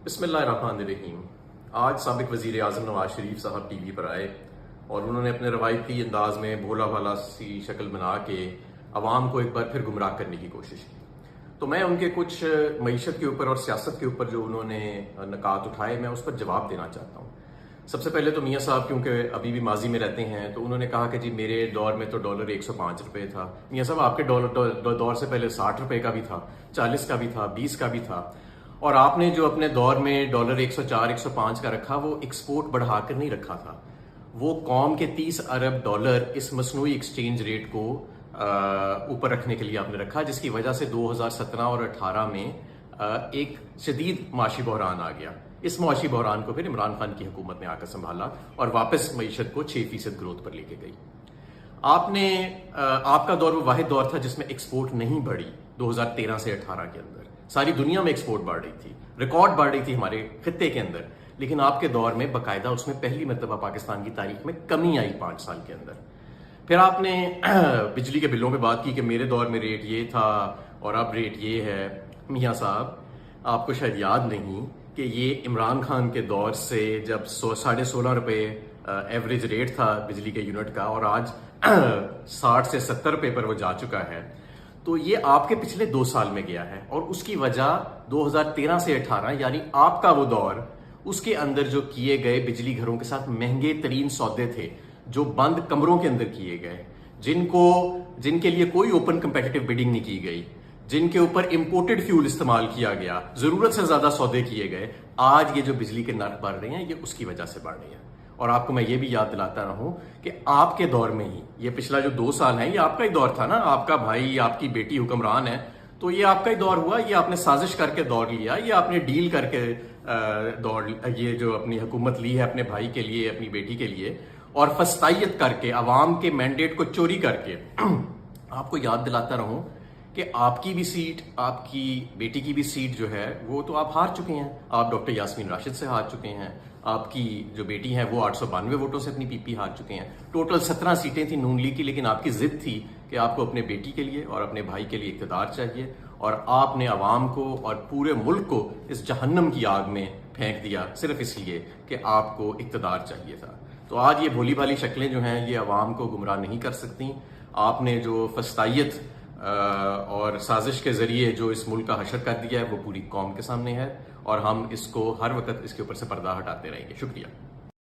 बिस्मिल्लाहिर्रहमानिर्रहीम। आज साबिक वज़ीर आज़म नवाज शरीफ साहब टीवी पर आए और उन्होंने अपने रवायती अंदाज में भोला भाला सी शक्ल बना के अवाम को एक बार फिर गुमराह करने की कोशिश की। तो मैं उनके कुछ मईशत के ऊपर और सियासत के ऊपर जो उन्होंने नकात उठाए, मैं उस पर जवाब देना चाहता हूँ। सबसे पहले तो मियाँ साहब क्योंकि अभी भी माजी में रहते हैं, तो उन्होंने कहा कि जी मेरे दौर में तो डॉलर 105 रुपये था। मियाँ साहब आपके दौर से पहले 60 रुपये का भी था, 40 का भी था, 20 का भी था। और आपने जो अपने दौर में डॉलर 104, 105 का रखा, वो एक्सपोर्ट बढ़ाकर नहीं रखा था। वो कौम के 30 अरब डॉलर इस मसनूई एक्सचेंज रेट को ऊपर रखने के लिए आपने रखा, जिसकी वजह से 2017 और 18 में एक शदीद माशी बहरान आ गया। इस माशी बहरान को फिर इमरान खान की हुकूमत ने आकर संभाला और वापस मईशत को 6% ग्रोथ पर लेके गई। आपका दौर वो वाहिद दौर था जिसमें एक्सपोर्ट नहीं बढ़ी। 2013 से 18 के अंदर सारी दुनिया में एक्सपोर्ट बढ़ रही थी, रिकॉर्ड बढ़ रही थी हमारे खित्ते के अंदर, लेकिन आपके दौर में बाकायदा उसमें पहली मरतबा पाकिस्तान की तारीख में कमी आई 5 साल के अंदर। फिर आपने बिजली के बिलों पे बात की कि मेरे दौर में रेट ये था और अब रेट ये है। मियाँ साहब, आपको शायद याद नहीं कि ये इमरान खान के दौर से जब 16.5 रुपये एवरेज रेट था बिजली के यूनिट का, और आज 60 से 70 रुपये पर वो जा चुका है। तो ये आपके पिछले 2 साल में गया है, और उसकी वजह 2013 से 18 यानी आपका वो दौर, उसके अंदर जो किए गए बिजली घरों के साथ महंगे तरीन सौदे थे, जो बंद कमरों के अंदर किए गए, जिनके लिए कोई ओपन कंपेटिटिव बिडिंग नहीं की गई, जिनके ऊपर इंपोर्टेड फ्यूल इस्तेमाल किया गया, जरूरत से ज्यादा सौदे किए गए। आज ये जो बिजली के नर्क बढ़ रहे हैं, ये उसकी वजह से बढ़ रहे हैं। और आपको मैं ये भी याद दिलाता रहूं कि आपके दौर में ही, ये पिछला जो 2 साल है, ये आपका ही दौर था ना। आपका भाई, आपकी बेटी हुक्मरान है, तो ये आपका ही दौर हुआ। ये आपने साजिश करके दौर लिया, ये आपने डील करके ये जो अपनी हुकूमत ली है अपने भाई के लिए, अपनी बेटी के लिए, और फस्तायत करके, अवाम के मैंडेट को चोरी करके। आपको याद दिलाता रहूं कि आपकी भी सीट, आपकी बेटी की भी सीट जो है, वो तो आप हार चुके हैं। आप डॉक्टर यास्मीन राशिद से हार चुके हैं। आपकी जो बेटी है वो 892 वोटों से अपनी पीपी हार चुके हैं। टोटल 17 सीटें थी नून लीग की, लेकिन आपकी जिद थी कि आपको अपने बेटी के लिए और अपने भाई के लिए इक़्तिदार चाहिए, और आपने अवाम को और पूरे मुल्क को इस जहन्नम की आग में फेंक दिया सिर्फ इसलिए कि आपको इक़्तिदार चाहिए था। तो आज ये भोली भाली शक्लें जो हैं, ये अवाम को गुमराह नहीं कर सकती। आपने जो फस्तायत और साजिश के जरिए जो इस मुल्क का हशर कर दिया है, वो पूरी कौम के सामने है, और हम इसको हर वक्त इसके ऊपर से पर्दा हटाते रहेंगे। शुक्रिया।